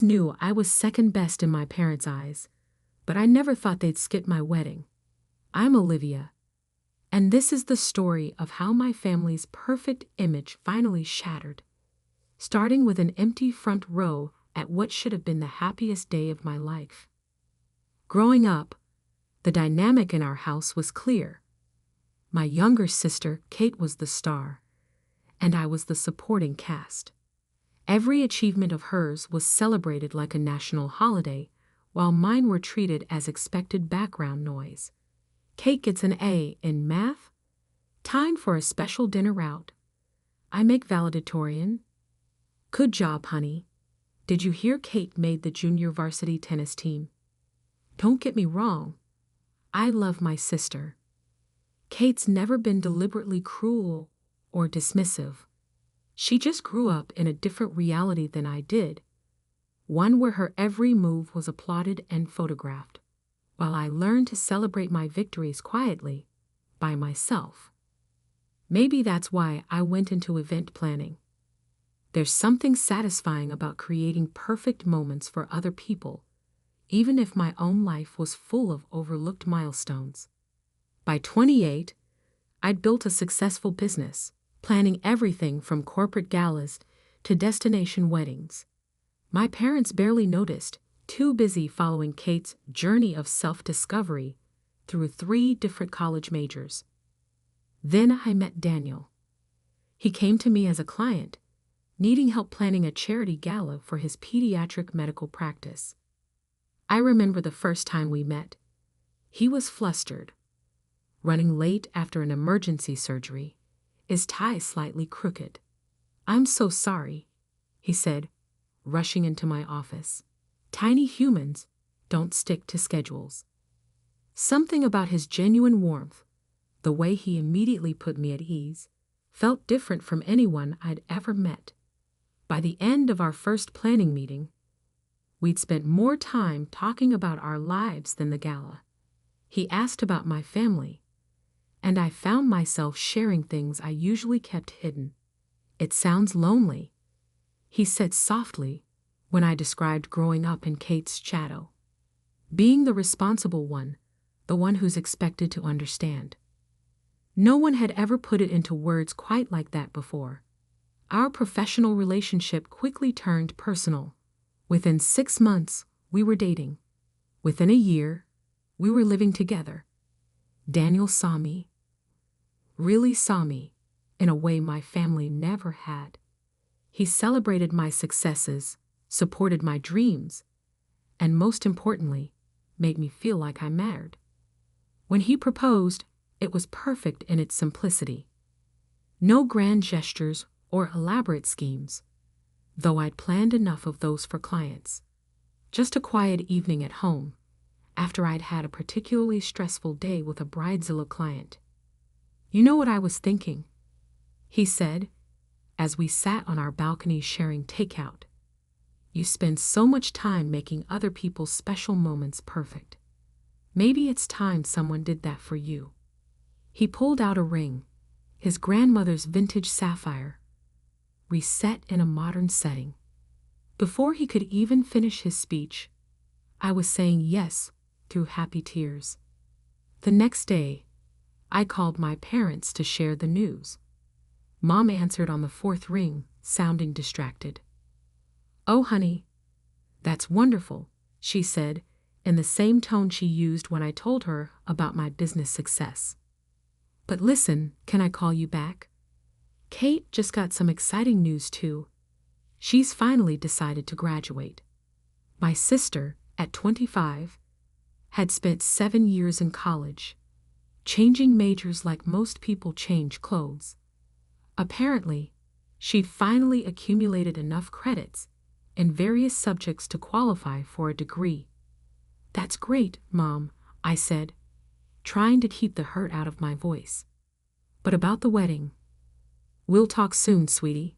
Knew I was second best in my parents' eyes, but I never thought they'd skip my wedding. I'm Olivia, and this is the story of how my family's perfect image finally shattered, starting with an empty front row at what should have been the happiest day of my life. Growing up, the dynamic in our house was clear. My younger sister, Kate, was the star, and I was the supporting cast. Every achievement of hers was celebrated like a national holiday, while mine were treated as expected background noise. Kate gets an A in math? Time for a special dinner out. I make valedictorian. Good job, honey. Did you hear Kate made the junior varsity tennis team? Don't get me wrong. I love my sister. Kate's never been deliberately cruel or dismissive. She just grew up in a different reality than I did, one where her every move was applauded and photographed, while I learned to celebrate my victories quietly, by myself. Maybe that's why I went into event planning. There's something satisfying about creating perfect moments for other people, even if my own life was full of overlooked milestones. By 28, I'd built a successful business, planning everything from corporate galas to destination weddings. My parents barely noticed, too busy following Kate's journey of self-discovery through 3 different college majors. Then I met Daniel. He came to me as a client, needing help planning a charity gala for his pediatric medical practice. I remember the first time we met. He was flustered, running late after an emergency surgery, his tie slightly crooked. "I'm so sorry," he said, rushing into my office. Tiny humans don't stick to schedules. Something about his genuine warmth, the way he immediately put me at ease, felt different from anyone I'd ever met. By the end of our first planning meeting, we'd spent more time talking about our lives than the gala. He asked about my family, and I found myself sharing things I usually kept hidden. "It sounds lonely," he said softly when I described growing up in Kate's shadow. Being the responsible one, the one who's expected to understand. No one had ever put it into words quite like that before. Our professional relationship quickly turned personal. Within 6 months, we were dating. Within a year, we were living together. Daniel saw me, really saw me, in a way my family never had. He celebrated my successes, supported my dreams, and most importantly, made me feel like I mattered. When he proposed, it was perfect in its simplicity. No grand gestures or elaborate schemes, though I'd planned enough of those for clients. Just a quiet evening at home, after I'd had a particularly stressful day with a Bridezilla client. "You know what I was thinking?" he said, as we sat on our balcony sharing takeout. "You spend so much time making other people's special moments perfect. Maybe it's time someone did that for you." He pulled out a ring, his grandmother's vintage sapphire, reset in a modern setting. Before he could even finish his speech, I was saying yes through happy tears. The next day, I called my parents to share the news. Mom answered on the 4th ring, sounding distracted. "Oh, honey, that's wonderful," she said, in the same tone she used when I told her about my business success. "But listen, can I call you back? Kate just got some exciting news too. She's finally decided to graduate." My sister, at 25, had spent 7 years in college, changing majors like most people change clothes. Apparently, she'd finally accumulated enough credits in various subjects to qualify for a degree. "That's great, Mom," I said, trying to keep the hurt out of my voice. "But about the wedding?" "We'll talk soon, sweetie.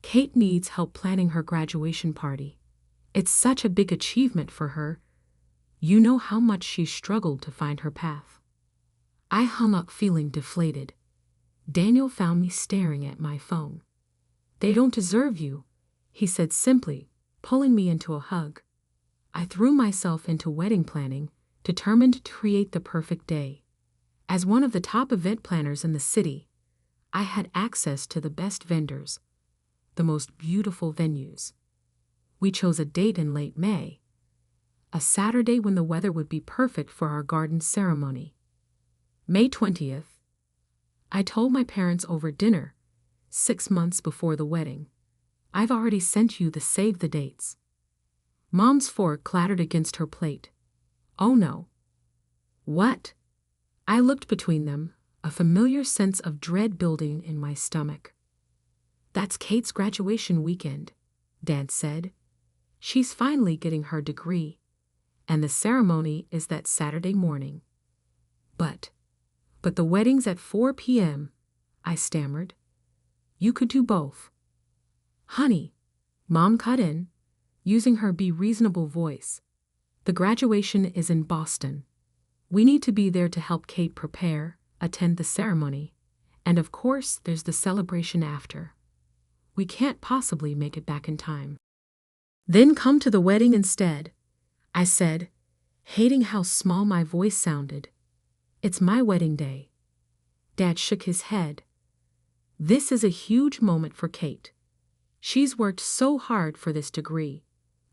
Kate needs help planning her graduation party. It's such a big achievement for her. You know how much she's struggled to find her path." I hung up feeling deflated. Daniel found me staring at my phone. "They don't deserve you," he said simply, pulling me into a hug. I threw myself into wedding planning, determined to create the perfect day. As one of the top event planners in the city, I had access to the best vendors, the most beautiful venues. We chose a date in late May, a Saturday when the weather would be perfect for our garden ceremony. May 20th. I told my parents over dinner, 6 months before the wedding. I've already sent you the save the dates. Mom's fork clattered against her plate. Oh no. What? I looked between them, a familiar sense of dread building in my stomach. That's Kate's graduation weekend, Dad said. She's finally getting her degree, and the ceremony is that Saturday morning. But the wedding's at 4 p.m., I stammered. You could do both. Honey, Mom cut in, using her be reasonable voice. The graduation is in Boston. We need to be there to help Kate prepare, attend the ceremony, and of course there's the celebration after. We can't possibly make it back in time. Then come to the wedding instead, I said, hating how small my voice sounded. It's my wedding day. Dad shook his head. This is a huge moment for Kate. She's worked so hard for this degree.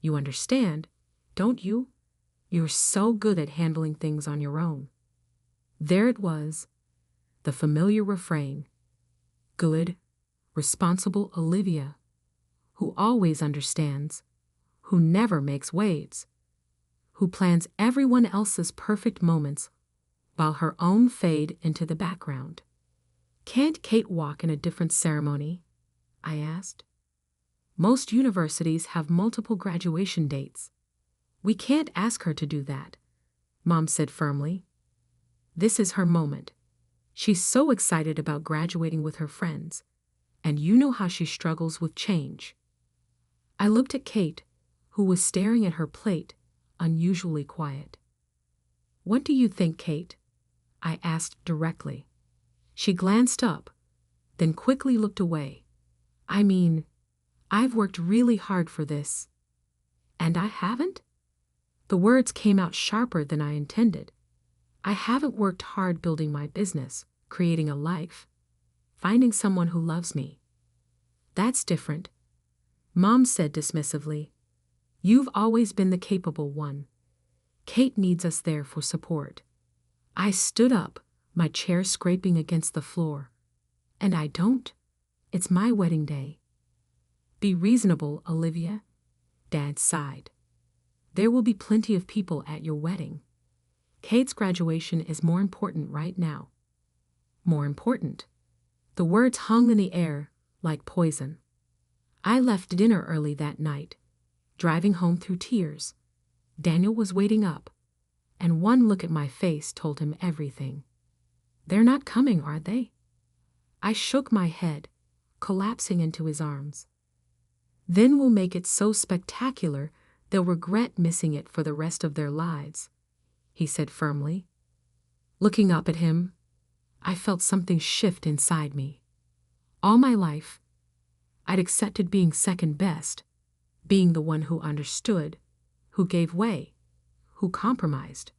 You understand, don't you? You're so good at handling things on your own. There it was, the familiar refrain. Good, responsible Olivia, who always understands, who never makes waves, who plans everyone else's perfect moments while her own fade into the background. Can't Kate walk in a different ceremony? I asked. Most universities have multiple graduation dates. We can't ask her to do that, Mom said firmly. This is her moment. She's so excited about graduating with her friends, and you know how she struggles with change. I looked at Kate, who was staring at her plate, unusually quiet. What do you think, Kate? I asked directly. She glanced up, then quickly looked away. I mean, I've worked really hard for this. And I haven't? The words came out sharper than I intended. I haven't worked hard building my business, creating a life, finding someone who loves me. That's different, Mom said dismissively. You've always been the capable one. Kate needs us there for support. I stood up, my chair scraping against the floor. And I don't. It's my wedding day. Be reasonable, Olivia, Dad sighed. There will be plenty of people at your wedding. Kate's graduation is more important right now. More important. The words hung in the air like poison. I left dinner early that night, driving home through tears. Daniel was waiting up, and one look at my face told him everything. They're not coming, are they? I shook my head, collapsing into his arms. Then we'll make it so spectacular they'll regret missing it for the rest of their lives, he said firmly. Looking up at him, I felt something shift inside me. All my life, I'd accepted being second best, being the one who understood, who gave way, who compromised.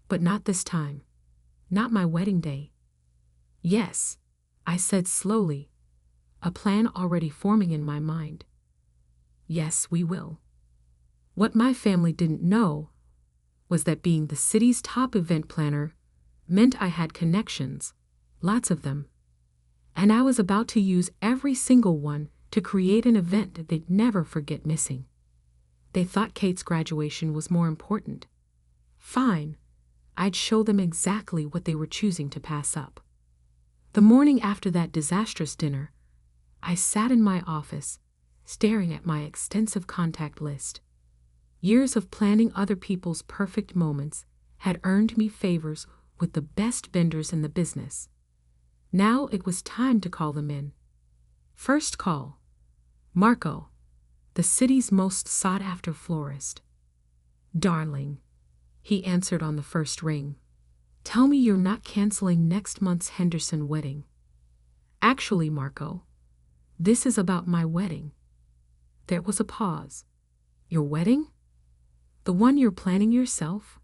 But not this time. Not my wedding day. Yes, I said slowly, a plan already forming in my mind. Yes, we will. What my family didn't know was that being the city's top event planner meant I had connections, lots of them, and I was about to use every single one to create an event that they'd never forget missing. They thought Kate's graduation was more important. Fine, I'd show them exactly what they were choosing to pass up. The morning after that disastrous dinner, I sat in my office, staring at my extensive contact list. Years of planning other people's perfect moments had earned me favors with the best vendors in the business. Now it was time to call them in. First call, Marco, the city's most sought-after florist. Darling, he answered on the first ring. Tell me you're not canceling next month's Henderson wedding. Actually, Marco, this is about my wedding. There was a pause. Your wedding? The one you're planning yourself?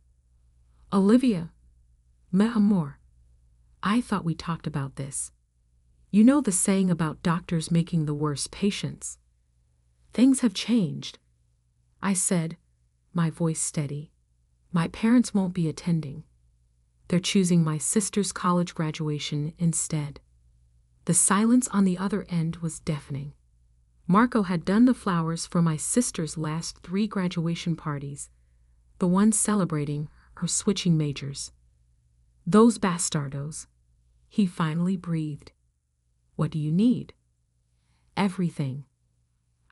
Olivia, mes amours. I thought we talked about this. You know the saying about doctors making the worst patients. Things have changed, I said, my voice steady. My parents won't be attending. They're choosing my sister's college graduation instead. The silence on the other end was deafening. Marco had done the flowers for my sister's last 3 graduation parties, the ones celebrating her switching majors. Those bastardos. He finally breathed. What do you need? Everything.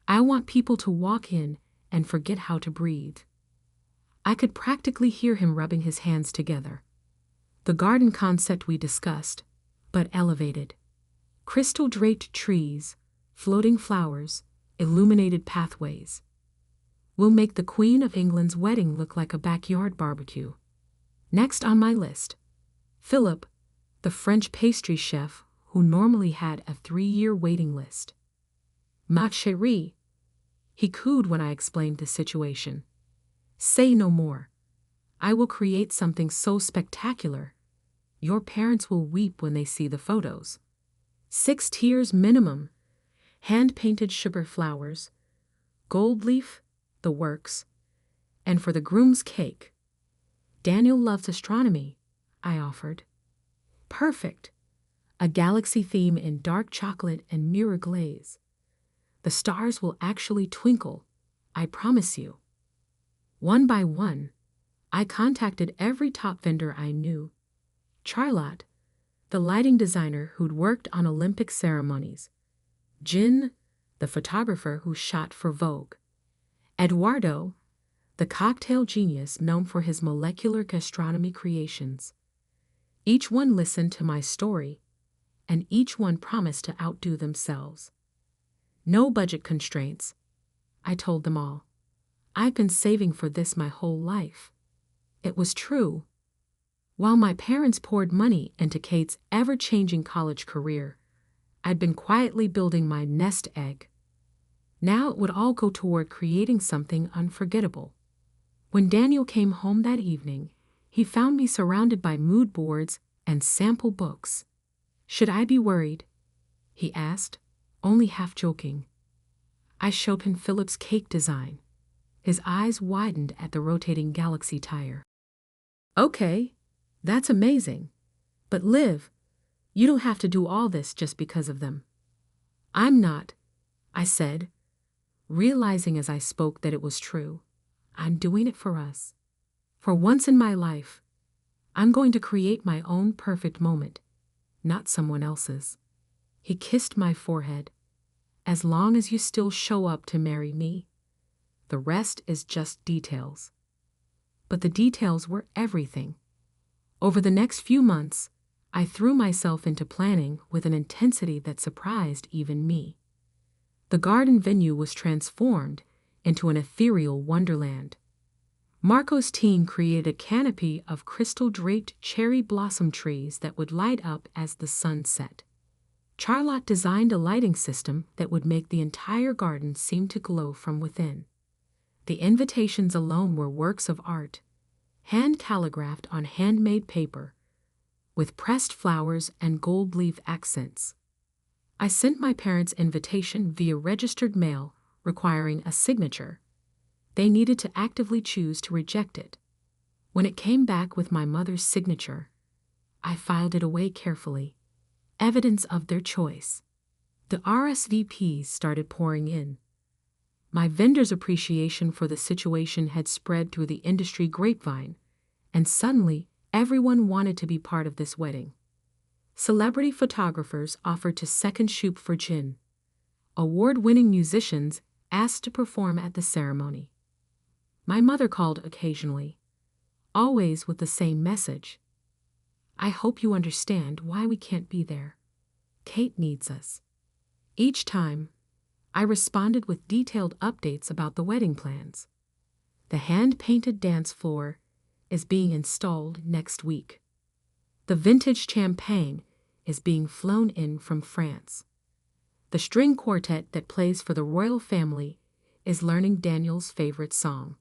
I want people to walk in and forget how to breathe. I could practically hear him rubbing his hands together. The garden concept we discussed, but elevated. Crystal-draped trees, floating flowers, illuminated pathways. We'll make the Queen of England's wedding look like a backyard barbecue. Next on my list, Philip, the French pastry chef who normally had a 3-year waiting list. Ma chérie, he cooed when I explained the situation. Say no more. I will create something so spectacular. Your parents will weep when they see the photos. 6 tiers minimum, hand-painted sugar flowers, gold leaf, the works, and for the groom's cake. Daniel loves astronomy, I offered. Perfect. A galaxy theme in dark chocolate and mirror glaze. The stars will actually twinkle, I promise you. One by one, I contacted every top vendor I knew. Charlotte, the lighting designer who'd worked on Olympic ceremonies. Jin, the photographer who shot for Vogue. Eduardo, the cocktail genius known for his molecular gastronomy creations. Each one listened to my story, and each one promised to outdo themselves. No budget constraints, I told them all. I've been saving for this my whole life. It was true. While my parents poured money into Kate's ever-changing college career, I'd been quietly building my nest egg. Now it would all go toward creating something unforgettable. When Daniel came home that evening, he found me surrounded by mood boards and sample books. Should I be worried? He asked, only half joking. I showed him Philip's cake design. His eyes widened at the rotating galaxy tire. Okay, that's amazing. But Liv, you don't have to do all this just because of them. I'm not, I said, realizing as I spoke that it was true. I'm doing it for us. For once in my life, I'm going to create my own perfect moment, not someone else's. He kissed my forehead. As long as you still show up to marry me, the rest is just details. But the details were everything. Over the next few months, I threw myself into planning with an intensity that surprised even me. The garden venue was transformed into an ethereal wonderland. Marco's team created a canopy of crystal-draped cherry blossom trees that would light up as the sun set. Charlotte designed a lighting system that would make the entire garden seem to glow from within. The invitations alone were works of art, hand-calligraphed on handmade paper, with pressed flowers and gold leaf accents. I sent my parents' invitation via registered mail, requiring a signature. They needed to actively choose to reject it. When it came back with my mother's signature, I filed it away carefully, evidence of their choice. The RSVPs started pouring in. My vendor's appreciation for the situation had spread through the industry grapevine, and suddenly everyone wanted to be part of this wedding. Celebrity photographers offered to second shoot for Jin. Award-winning musicians asked to perform at the ceremony. My mother called occasionally, always with the same message. I hope you understand why we can't be there. Kate needs us. Each time, I responded with detailed updates about the wedding plans. The hand-painted dance floor is being installed next week. The vintage champagne is being flown in from France. The string quartet that plays for the royal family is learning Daniel's favorite song.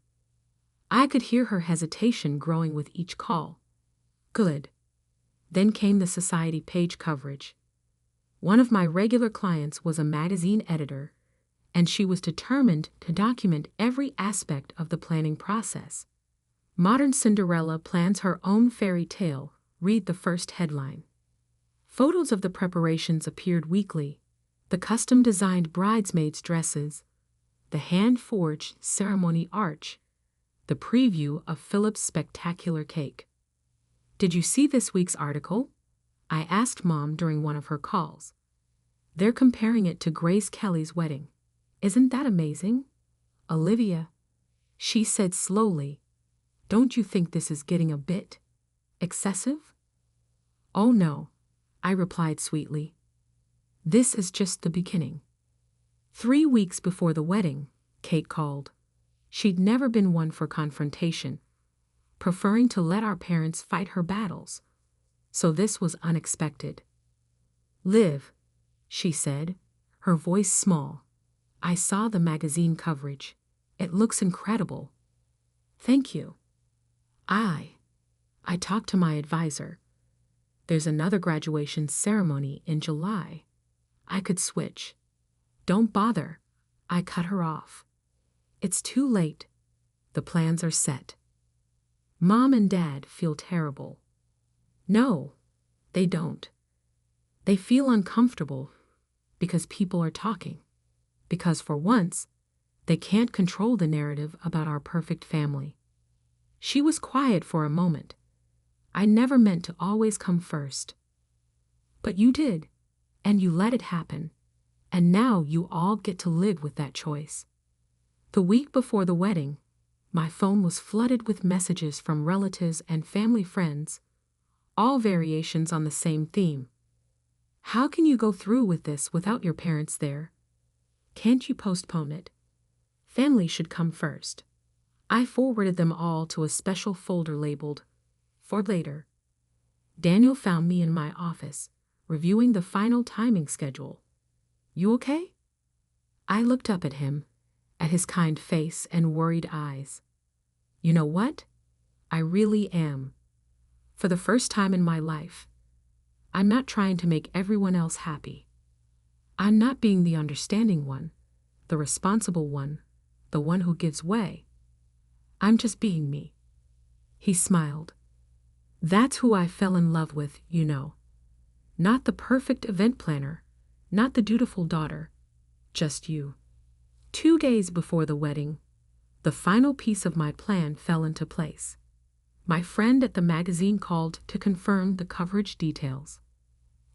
I could hear her hesitation growing with each call. Good. Then came the society page coverage. One of my regular clients was a magazine editor, and she was determined to document every aspect of the planning process. Modern Cinderella plans her own fairy tale, read the first headline. Photos of the preparations appeared weekly, the custom-designed bridesmaids' dresses, the hand-forged ceremony arch, the preview of Philip's spectacular cake. Did you see this week's article? I asked Mom during one of her calls. They're comparing it to Grace Kelly's wedding. Isn't that amazing? Olivia, she said slowly, don't you think this is getting a bit excessive? Oh no, I replied sweetly. This is just the beginning. 3 weeks before the wedding, Kate called. She'd never been one for confrontation, preferring to let our parents fight her battles. So this was unexpected. Liv, she said, her voice small. I saw the magazine coverage. It looks incredible. Thank you. I talked to my advisor. There's another graduation ceremony in July. I could switch. Don't bother. I cut her off. It's too late. The plans are set. Mom and Dad feel terrible. No, they don't. They feel uncomfortable because people are talking. Because for once, they can't control the narrative about our perfect family. She was quiet for a moment. I never meant to always come first. But you did, and you let it happen. And now you all get to live with that choice. The week before the wedding, my phone was flooded with messages from relatives and family friends, all variations on the same theme. How can you go through with this without your parents there? Can't you postpone it? Family should come first. I forwarded them all to a special folder labeled, "For later." Daniel found me in my office, reviewing the final timing schedule. You okay? I looked up at him, at his kind face and worried eyes. You know what? I really am. For the first time in my life, I'm not trying to make everyone else happy. I'm not being the understanding one, the responsible one, the one who gives way. I'm just being me. He smiled. That's who I fell in love with, you know. Not the perfect event planner, not the dutiful daughter, just you. 2 days before the wedding, the final piece of my plan fell into place. My friend at the magazine called to confirm the coverage details.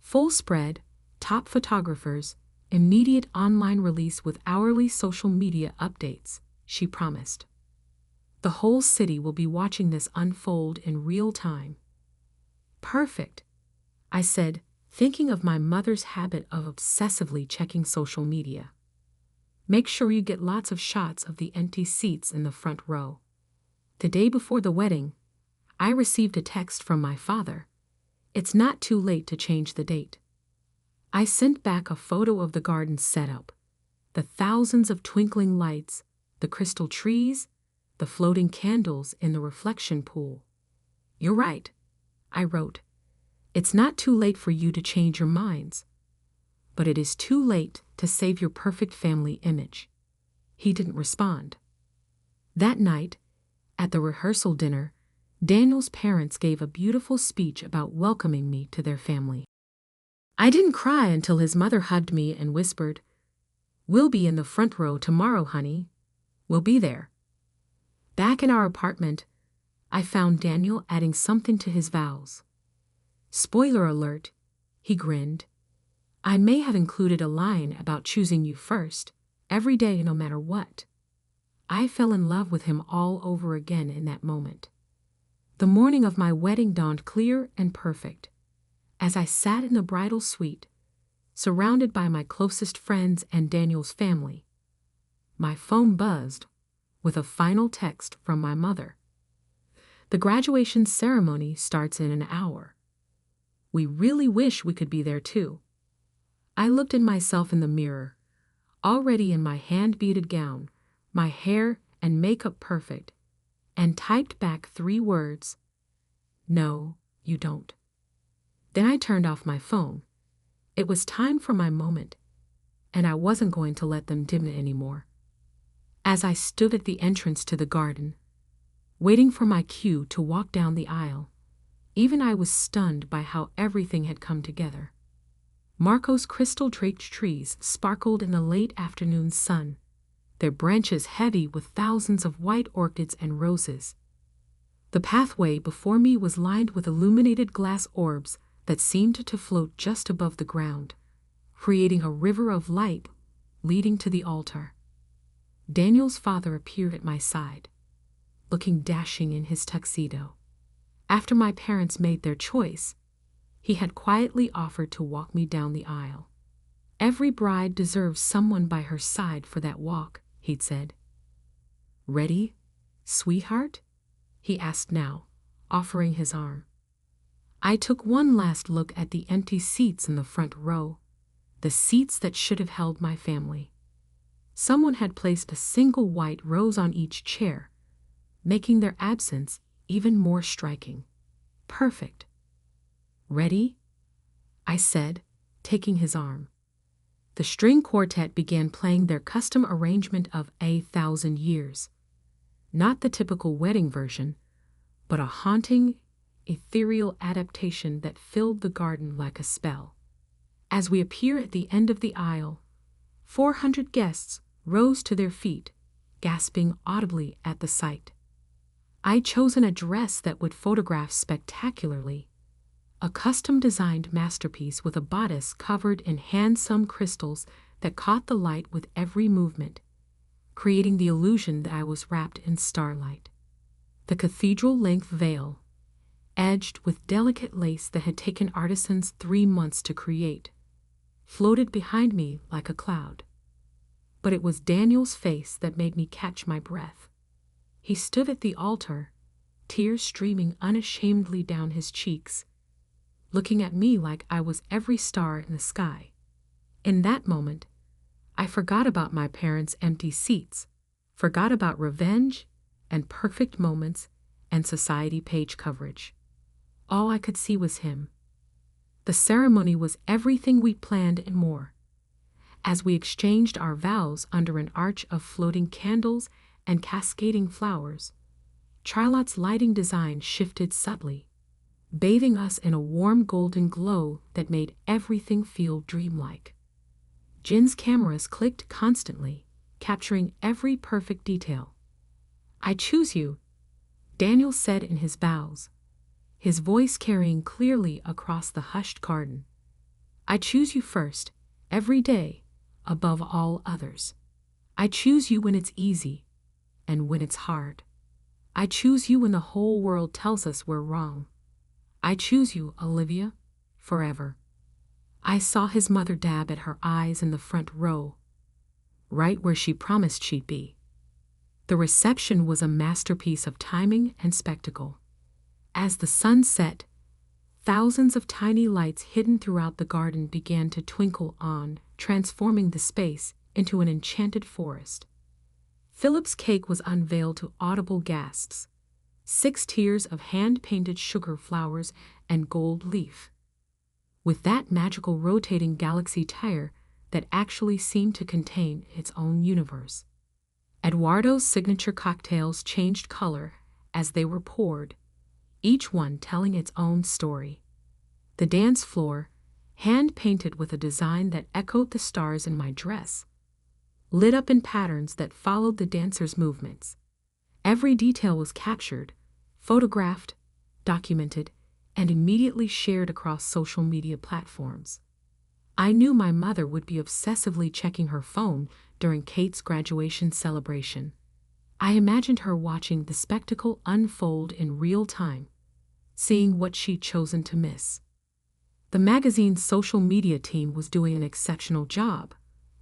Full spread, top photographers, immediate online release with hourly social media updates, she promised. The whole city will be watching this unfold in real time. Perfect, I said, thinking of my mother's habit of obsessively checking social media. Make sure you get lots of shots of the empty seats in the front row. The day before the wedding, I received a text from my father. It's not too late to change the date. I sent back a photo of the garden setup, the thousands of twinkling lights, the crystal trees, the floating candles in the reflection pool. You're right, I wrote. It's not too late for you to change your minds. But it is too late to save your perfect family image. He didn't respond. That night, at the rehearsal dinner, Daniel's parents gave a beautiful speech about welcoming me to their family. I didn't cry until his mother hugged me and whispered, "We'll be in the front row tomorrow, honey. We'll be there." Back in our apartment, I found Daniel adding something to his vows. Spoiler alert, he grinned. I may have included a line about choosing you first, every day no matter what. I fell in love with him all over again in that moment. The morning of my wedding dawned clear and perfect. As I sat in the bridal suite, surrounded by my closest friends and Daniel's family, my phone buzzed with a final text from my mother. The graduation ceremony starts in an hour. We really wish we could be there too. I looked at myself in the mirror, already in my hand-beaded gown, my hair and makeup perfect, and typed back 3 words: "No, you don't." Then I turned off my phone. It was time for my moment, and I wasn't going to let them dim it anymore. As I stood at the entrance to the garden, waiting for my cue to walk down the aisle, even I was stunned by how everything had come together. Marco's crystal-draped trees sparkled in the late afternoon sun, their branches heavy with thousands of white orchids and roses. The pathway before me was lined with illuminated glass orbs that seemed to float just above the ground, creating a river of light leading to the altar. Daniel's father appeared at my side, looking dashing in his tuxedo. After my parents made their choice, he had quietly offered to walk me down the aisle. "Every bride deserves someone by her side for that walk," he'd said. "Ready, sweetheart?" he asked now, offering his arm. I took one last look at the empty seats in the front row, the seats that should have held my family. Someone had placed a single white rose on each chair, making their absence even more striking. Perfect. "Ready?" I said, taking his arm. The string quartet began playing their custom arrangement of "A Thousand Years." Not the typical wedding version, but a haunting, ethereal adaptation that filled the garden like a spell. As we appear at the end of the aisle, 400 guests rose to their feet, gasping audibly at the sight. I'd chosen a dress that would photograph spectacularly, a custom-designed masterpiece with a bodice covered in handsome crystals that caught the light with every movement, creating the illusion that I was wrapped in starlight. The cathedral-length veil, edged with delicate lace that had taken artisans 3 months to create, floated behind me like a cloud. But it was Daniel's face that made me catch my breath. He stood at the altar, tears streaming unashamedly down his cheeks, looking at me like I was every star in the sky. In that moment, I forgot about my parents' empty seats, forgot about revenge and perfect moments and society page coverage. All I could see was him. The ceremony was everything we'd planned and more. As we exchanged our vows under an arch of floating candles and cascading flowers, Charlotte's lighting design shifted subtly, bathing us in a warm golden glow that made everything feel dreamlike. Jin's cameras clicked constantly, capturing every perfect detail. "I choose you," Daniel said in his bows, his voice carrying clearly across the hushed garden. "I choose you first, every day, above all others. I choose you when it's easy and when it's hard. I choose you when the whole world tells us we're wrong. I choose you, Olivia, forever." I saw his mother dab at her eyes in the front row, right where she promised she'd be. The reception was a masterpiece of timing and spectacle. As the sun set, thousands of tiny lights hidden throughout the garden began to twinkle on, transforming the space into an enchanted forest. Philip's cake was unveiled to audible gasps, 6 tiers of hand-painted sugar flowers and gold leaf, with that magical rotating galaxy tire that actually seemed to contain its own universe. Eduardo's signature cocktails changed color as they were poured, each one telling its own story. The dance floor, hand-painted with a design that echoed the stars in my dress, lit up in patterns that followed the dancers' movements. Every detail was captured, photographed, documented, and immediately shared across social media platforms. I knew my mother would be obsessively checking her phone during Kate's graduation celebration. I imagined her watching the spectacle unfold in real time, seeing what she'd chosen to miss. The magazine's social media team was doing an exceptional job,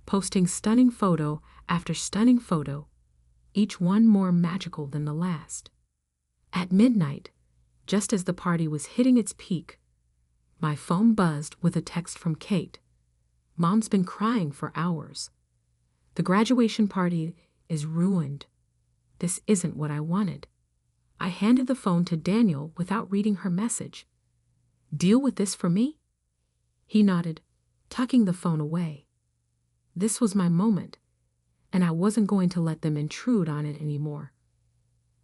posting stunning photo after stunning photo, each one more magical than the last. At midnight, just as the party was hitting its peak, my phone buzzed with a text from Kate. "Mom's been crying for hours. The graduation party is ruined. This isn't what I wanted." I handed the phone to Daniel without reading her message. "Deal with this for me?" He nodded, tucking the phone away. This was my moment, and I wasn't going to let them intrude on it anymore.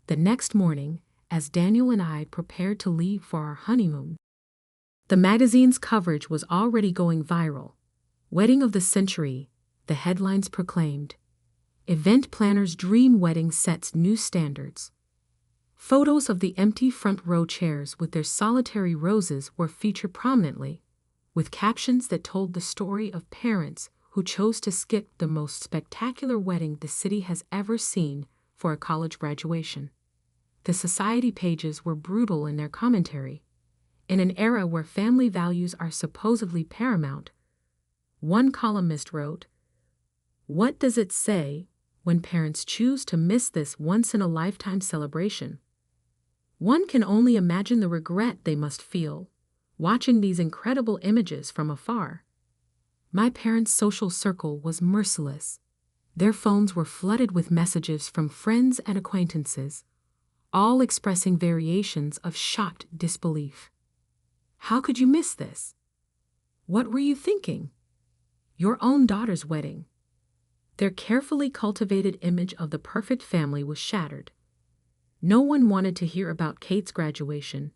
The next morning, as Daniel and I prepared to leave for our honeymoon, the magazine's coverage was already going viral. "Wedding of the Century," the headlines proclaimed. "Event planner's dream wedding sets new standards." Photos of the empty front row chairs with their solitary roses were featured prominently, with captions that told the story of parents who chose to skip the most spectacular wedding the city has ever seen for a college graduation. The society pages were brutal in their commentary. In an era where family values are supposedly paramount, one columnist wrote, "What does it say when parents choose to miss this once-in-a-lifetime celebration? One can only imagine the regret they must feel watching these incredible images from afar." My parents' social circle was merciless. Their phones were flooded with messages from friends and acquaintances, all expressing variations of shocked disbelief. "How could you miss this? What were you thinking? Your own daughter's wedding." Their carefully cultivated image of the perfect family was shattered. No one wanted to hear about Kate's graduation,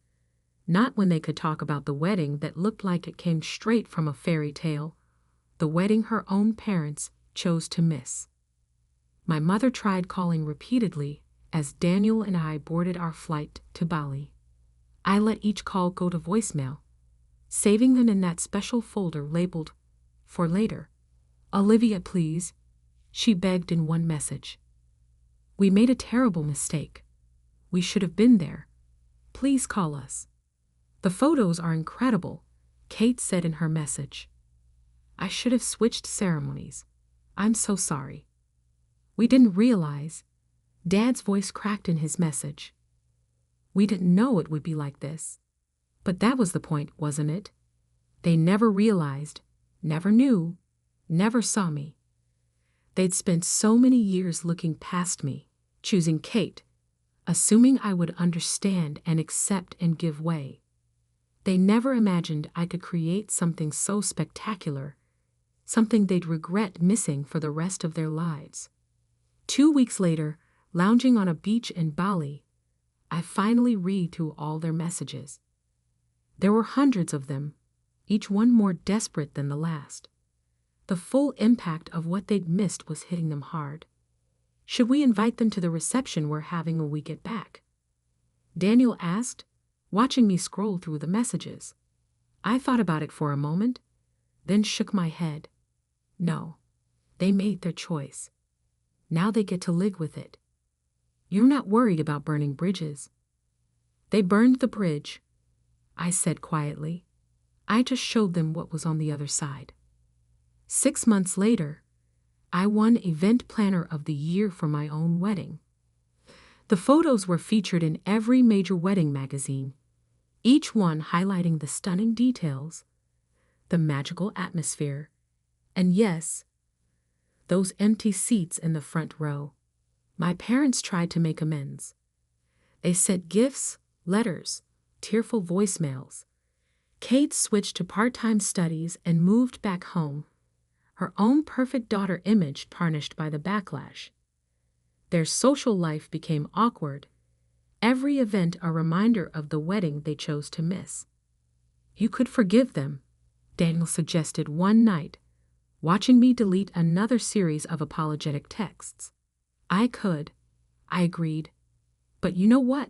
not when they could talk about the wedding that looked like it came straight from a fairy tale, the wedding her own parents chose to miss. My mother tried calling repeatedly as Daniel and I boarded our flight to Bali. I let each call go to voicemail, saving them in that special folder labeled "For Later." "Olivia, please," she begged in one message. "We made a terrible mistake. We should have been there. Please call us." "The photos are incredible," Kate said in her message. "I should have switched ceremonies. I'm so sorry." "We didn't realize," Dad's voice cracked in his message. "We didn't know it would be like this." But that was the point, wasn't it? They never realized, never knew, never saw me. They'd spent so many years looking past me, choosing Kate, assuming I would understand and accept and give way. They never imagined I could create something so spectacular, something they'd regret missing for the rest of their lives. 2 weeks later, lounging on a beach in Bali, I finally read through all their messages. There were hundreds of them, each one more desperate than the last. The full impact of what they'd missed was hitting them hard. "Should we invite them to the reception we're having when we get back?" Daniel asked, watching me scroll through the messages. I thought about it for a moment, then shook my head. No, they made their choice. Now they get to live with it. "You're not worried about burning bridges?" "They burned the bridge," I said quietly. "I just showed them what was on the other side." 6 months later, I won Event Planner of the Year for my own wedding. The photos were featured in every major wedding magazine, each one highlighting the stunning details, the magical atmosphere, and yes, those empty seats in the front row. My parents tried to make amends. They sent gifts, letters, tearful voicemails. Kate switched to part-time studies and moved back home, her own perfect daughter image tarnished by the backlash. Their social life became awkward, every event a reminder of the wedding they chose to miss. "You could forgive them," Daniel suggested one night, watching me delete another series of apologetic texts. "I could," I agreed. "But you know what?